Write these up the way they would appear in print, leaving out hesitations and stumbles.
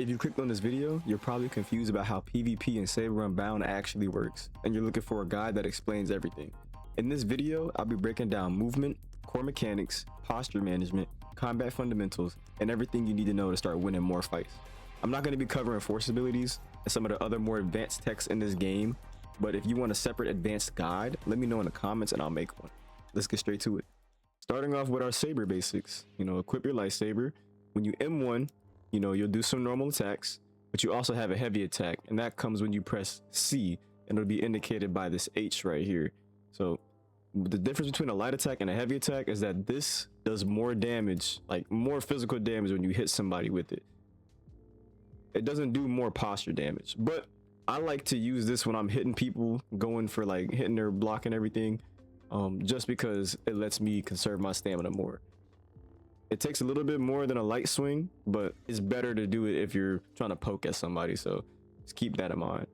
If you clicked on this video, you're probably confused about how PvP and Saber Unbound actually works, and you're looking for a guide that explains everything. In this video, I'll be breaking down movement, core mechanics, posture management, combat fundamentals, and everything you need to know to start winning more fights. I'm not going to be covering force abilities and some of the other more advanced techs in this game, but if you want a separate advanced guide, let me know in the comments and I'll make one. Let's get straight to it. Starting off with our Saber Basics, equip your lightsaber. When you M1, you'll do some normal attacks, but you also have a heavy attack, and that comes when you press C, and it'll be indicated by this H right here. So the difference between a light attack and a heavy attack is that this does more damage, like more physical damage when you hit somebody with it. It doesn't do more posture damage, but I like to use this when I'm hitting people, going for like hitting their block and everything, just because it lets me conserve my stamina more. It takes a little bit more than a light swing, but it's better to do it if you're trying to poke at somebody, so just keep that in mind.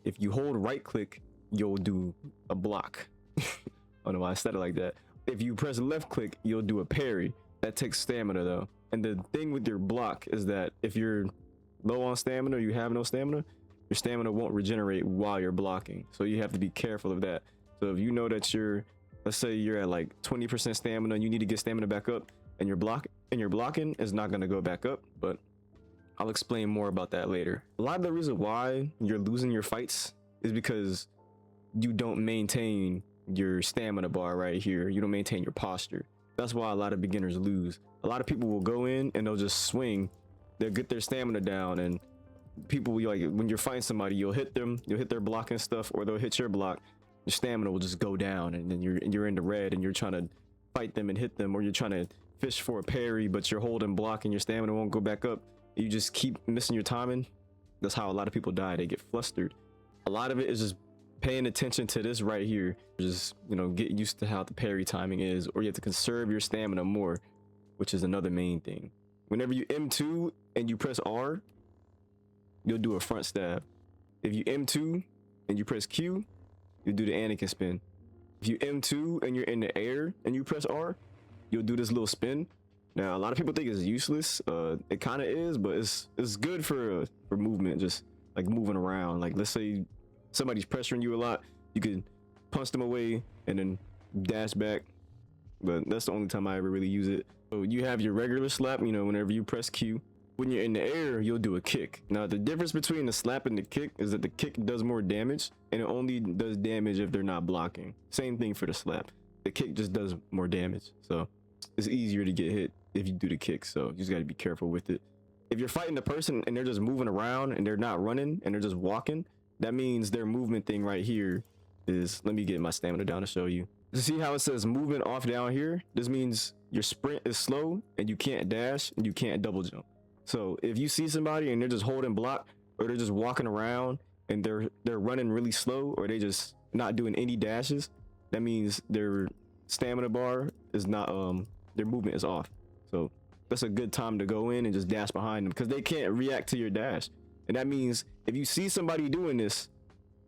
If you hold right click, you'll do a block. I don't know why I said it like that. If you press left click, you'll do a parry. That takes stamina though, and the thing with your block is that if you're low on stamina or you have no stamina, your stamina won't regenerate while you're blocking, so you have to be careful of that. So if you know that let's say you're at like 20% stamina and you need to get stamina back up, and your blocking is not going to go back up, but I'll explain more about that later. A lot of the reason why you're losing your fights is because you don't maintain your stamina bar right here. You don't maintain your posture. That's why a lot of beginners lose. A lot of people will go in and they'll just swing, they'll get their stamina down, and people like when you're fighting somebody, you'll hit them, you'll hit their block and stuff, or they'll hit your block, your stamina will just go down, and then you're in the red and you're trying to fight them and hit them, or you're trying to fish for a parry, but you're holding block and your stamina won't go back up. You just keep missing your timing. That's how a lot of people die. They get flustered. A lot of it is just paying attention to this right here. Just get used to how the parry timing is, or you have to conserve your stamina more, which is another main thing. Whenever you M2 and you press R, you'll do a front stab. If you M2 and you press Q, you do the Anakin spin. If you M2 and you're in the air and you press R, you'll do this little spin. Now a lot of people think it's useless. It kind of is, but it's good for movement, just like moving around. Like let's say somebody's pressuring you a lot, you can punch them away and then dash back, but that's the only time I ever really use it. So you have your regular slap, whenever you press Q. When you're in the air, you'll do a kick. Now the difference between the slap and the kick is that the kick does more damage, and it only does damage if they're not blocking. Same thing for the slap. The kick just does more damage, so it's easier to get hit if you do the kick, so you just got to be careful with it. If you're fighting the person and they're just moving around and they're not running and they're just walking, that means their movement thing right here is, let me get my stamina down to show you. See how it says movement off down here? This means your sprint is slow and you can't dash and you can't double jump. So if you see somebody and they're just holding block, or they're just walking around and they're running really slow, or they just not doing any dashes, that means their stamina bar is not their movement is off. So that's a good time to go in and just dash behind them, because they can't react to your dash. And that means if you see somebody doing this,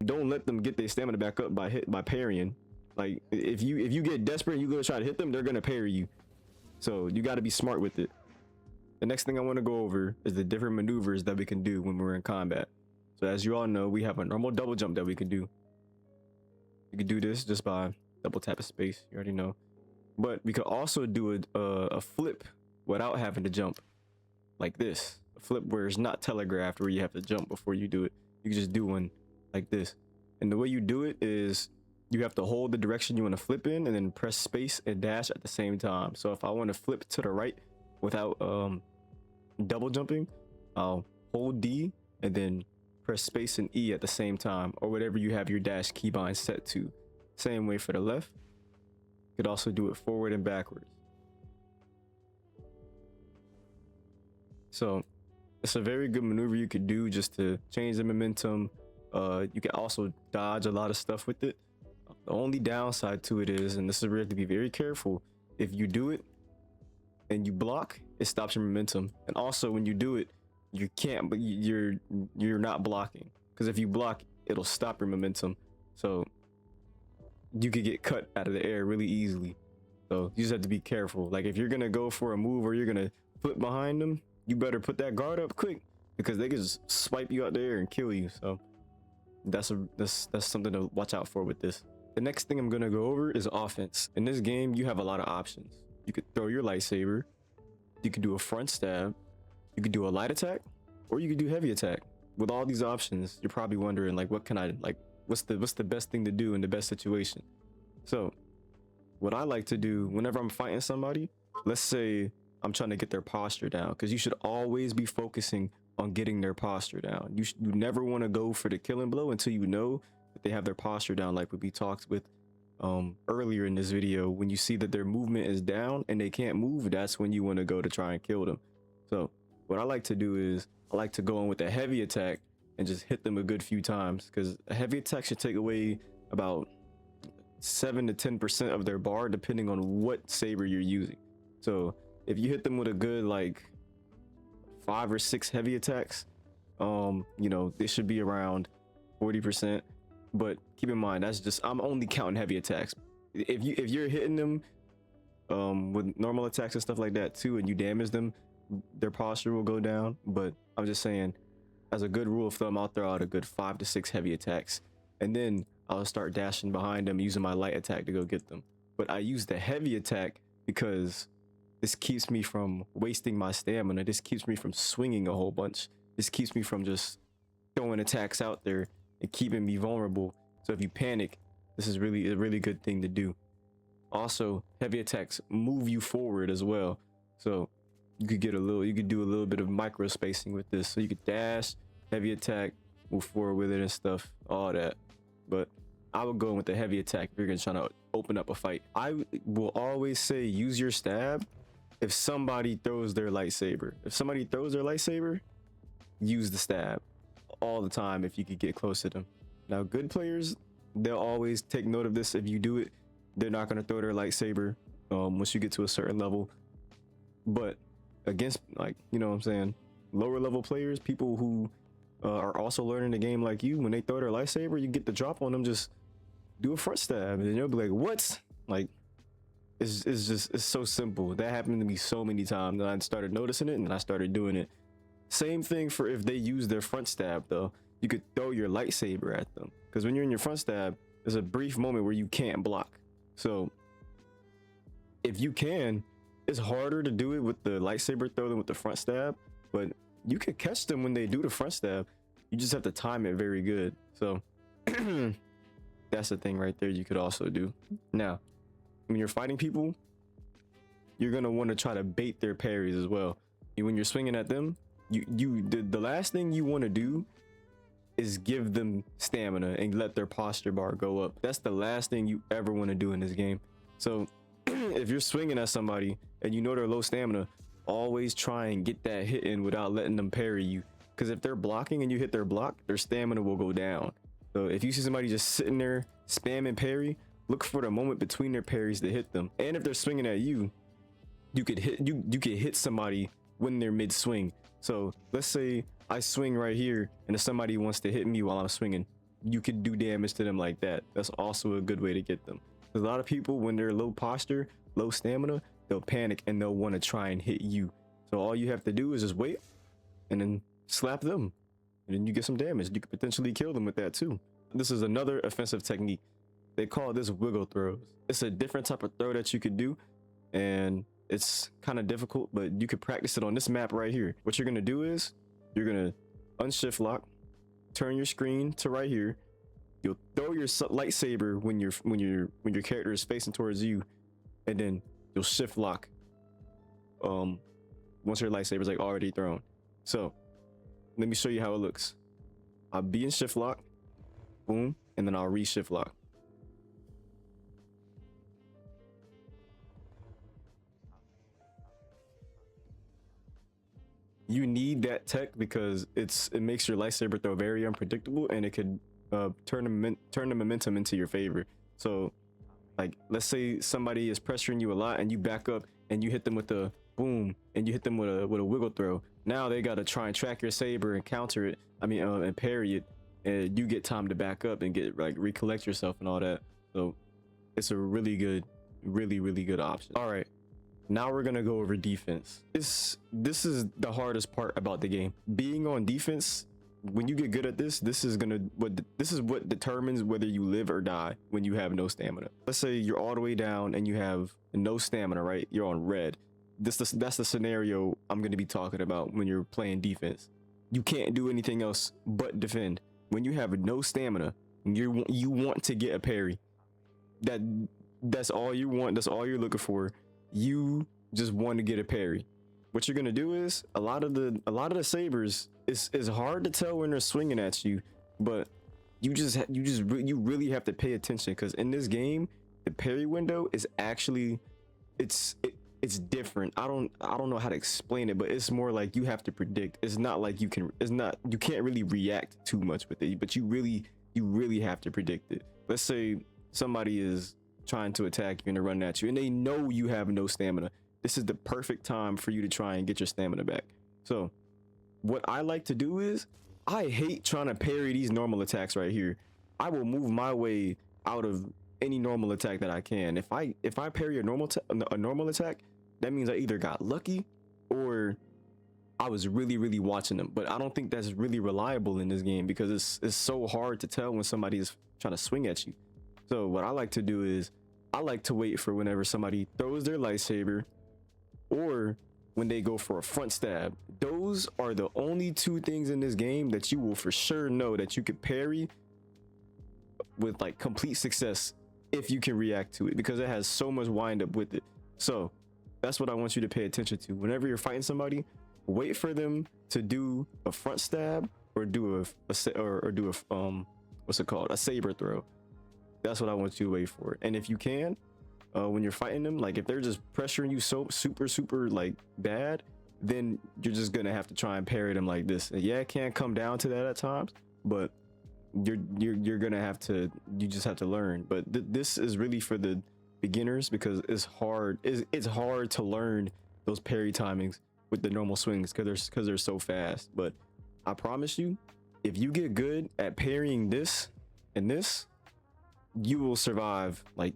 don't let them get their stamina back up by parrying. Like if you get desperate and you go try to hit them, they're gonna parry you. So you got to be smart with it. The next thing I want to go over is the different maneuvers that we can do when we're in combat. So as you all know, we have a normal double jump that we can do. You can do this just by double tapping space, you already know. But we could also do a flip without having to jump, like this. A flip where it's not telegraphed, where you have to jump before you do it. You can just do one like this. And the way you do it is you have to hold the direction you want to flip in and then press space and dash at the same time. So if I want to flip to the right without double jumping, I'll hold D and then press space and E at the same time, or whatever you have your dash keybind set to. Same way for the left. You could also do it forward and backwards. So it's a very good maneuver you could do just to change the momentum. You can also dodge a lot of stuff with it. The only downside to it is, and this is where you have to be very careful, if you do it and you block, it stops your momentum. And also when you do it, you can't, but you're not blocking, because if you block, it'll stop your momentum. So you could get cut out of the air really easily. So you just have to be careful. Like if you're gonna go for a move or you're gonna flip behind them, you better put that guard up quick, because they can just swipe you out there and kill you. So that's something to watch out for with this. The next thing I'm gonna go over is offense. In this game, you have a lot of options. You could throw your lightsaber, you could do a front stab, you could do a light attack, or you could do heavy attack. With all these options, you're probably wondering, like, what can I, like, what's the best thing to do in the best situation? So what I like to do whenever I'm fighting somebody, let's say I'm trying to get their posture down, because you should always be focusing on getting their posture down. You never want to go for the killing blow until you know that they have their posture down, like what we talked with earlier in this video. When you see that their movement is down and they can't move, that's when you want to go to try and kill them. So what I like to do is I like to go in with a heavy attack and just hit them a good few times, because a heavy attack should take away about 7 to 10% of their bar, depending on what saber you're using. So if you hit them with a good like 5 or 6 heavy attacks, you know, they should be around 40%. But keep in mind, that's just, I'm only counting heavy attacks. If you're hitting them with normal attacks and stuff like that too, and you damage them, their posture will go down. But I'm just saying, as a good rule of thumb, I'll throw out a good 5 to 6 heavy attacks, and then I'll start dashing behind them using my light attack to go get them. But I use the heavy attack because this keeps me from wasting my stamina. This keeps me from swinging a whole bunch. This keeps me from just throwing attacks out there and keeping me vulnerable. So if you panic, this is really a really good thing to do. Also, heavy attacks move you forward as well. So you could do a little bit of micro spacing with this. So you could dash, heavy attack, move forward with it and stuff, all that. But I would go in with the heavy attack if you're trying to open up a fight. I will always say use your stab if somebody throws their lightsaber. If somebody throws their lightsaber, use the stab all the time if you could get close to them. Now, good players, they'll always take note of this. If you do it, they're not going to throw their lightsaber once you get to a certain level. But against, like, you know what I'm saying, lower level players, people who are also learning the game like you, when they throw their lightsaber, you get the drop on them, just do a front stab and you'll be like, what? Like, it's so simple. That happened to me so many times that I started noticing it and then I started doing it. Same thing for if they use their front stab though. You could throw your lightsaber at them, because when you're in your front stab, there's a brief moment where you can't block. So if you can, it's harder to do it with the lightsaber throw than with the front stab, but you can catch them when they do the front stab. You just have to time it very good. So that's the thing right there you could also do. Now, when you're fighting people, you're going to want to try to bait their parries as well. When you're swinging at them, the last thing you want to do is give them stamina and let their posture bar go up. That's the last thing you ever want to do in this game. So if you're swinging at somebody and you know they're low stamina, always try and get that hit in without letting them parry you, because if they're blocking and you hit their block, their stamina will go down. So if you see somebody just sitting there spamming parry, look for the moment between their parries to hit them. And if they're swinging at you, you could hit somebody when they're mid swing. So let's say I swing right here and if somebody wants to hit me while I'm swinging, you could do damage to them like that. That's also a good way to get them. A lot of people, when they're low posture, low stamina, they'll panic and they'll want to try and hit you. So all you have to do is just wait and then slap them, and then you get some damage. You could potentially kill them with that too. This is another offensive technique. They call this wiggle throws. It's a different type of throw that you could do, and it's kind of difficult, but you could practice it on this map right here. What you're gonna do is you're gonna unshift lock, turn your screen to right here. You'll throw your lightsaber when your character is facing towards you, and then you'll shift lock once your lightsaber is like already thrown. So let me show you how it looks. I'll be in shift lock, boom, and then I'll re-shift lock. You need that tech because it makes your lightsaber throw very unpredictable, and it could turn the momentum into your favor. So like, let's say somebody is pressuring you a lot and you back up and you hit them with a boom and you hit them with a wiggle throw. Now they got to try and track your saber and counter it, and parry it, and you get time to back up and get like recollect yourself and all that. So it's a really good option. All right, Now we're gonna go over defense. This is the hardest part about the game. Being on defense, when you get good at this, this is what determines whether you live or die when you have no stamina. Let's say you're all the way down and you have no stamina, right? You're on red. That's the scenario I'm going to be talking about when you're playing defense. You can't do anything else but defend. When you have no stamina, you want to get a parry. That's all you want. That's all you're looking for. You just want to get a parry. What you're gonna do is a lot of the sabers, it's hard to tell when they're swinging at you, but you really have to pay attention, because in this game the parry window is actually it's different. I don't know how to explain it, but it's more like you have to predict. It's not like you can't really react too much with it, but you really have to predict it. Let's say somebody is trying to attack you and they're running at you and they know you have no stamina. This is the perfect time for you to try and get your stamina back. So what I like to do is, I hate trying to parry these normal attacks right here. I will move my way out of any normal attack that I can. If I parry a normal attack, that means I either got lucky or I was really watching them. But I don't think that's really reliable in this game, because it's so hard to tell when somebody is trying to swing at you. So what I like to do is, I like to wait for whenever somebody throws their lightsaber, or when they go for a front stab. Those are the only two things in this game that you will for sure know that you could parry with like complete success if you can react to it, because it has so much wind up with it. So that's what I want you to pay attention to. Whenever you're fighting somebody, wait for them to do a front stab or do a what's it called, a saber throw. That's what I want you to wait for. And if you can, when you're fighting them, like if they're just pressuring you so super like bad, then you're just gonna have to try and parry them like this. And yeah, it can come down to that at times, but you're gonna have to, you just have to learn. But this is really for the beginners, because it's hard to learn those parry timings with the normal swings, because they're so fast. But I promise you, if you get good at parrying this and this, you will survive like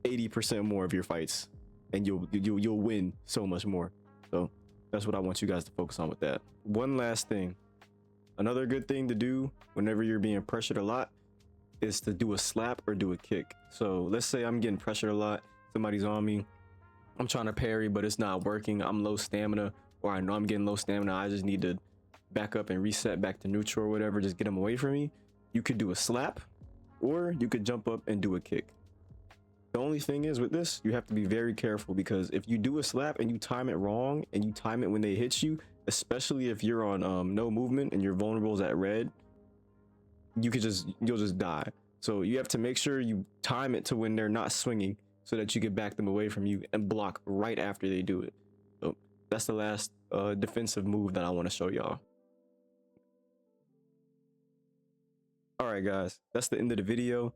80% more of your fights, and you'll win so much more. So that's what I want you guys to focus on with that. One last thing, another good thing to do whenever you're being pressured a lot is to do a slap or do a kick. So let's say I'm getting pressured a lot, somebody's on me, I'm trying to parry but it's not working, I'm low stamina, or I know I'm getting low stamina, I just need to back up and reset back to neutral or whatever, just get them away from me. You could do a slap, or you could jump up and do a kick. The only thing is with this, you have to be very careful, because if you do a slap and you time it wrong, and you time it when they hit you, especially if you're on no movement and your vulnerables at red, you'll just die. So you have to make sure you time it to when they're not swinging, so that you can back them away from you and block right after they do it. So that's the last defensive move that I want to show y'all. All right guys, that's the end of the video.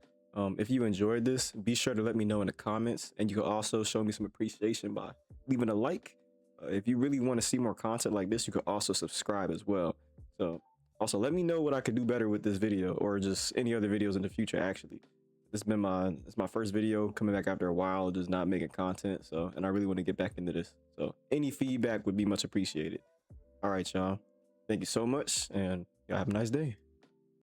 If you enjoyed this, be sure to let me know in the comments, and you can also show me some appreciation by leaving a like. If you really want to see more content like this, you can also subscribe as well. So also let me know what I could do better with this video, or just any other videos in the future. Actually, it's my first video coming back after a while, just not making content. So, and I really want to get back into this. So any feedback would be much appreciated. All right, y'all. Thank you so much, and y'all have a nice day.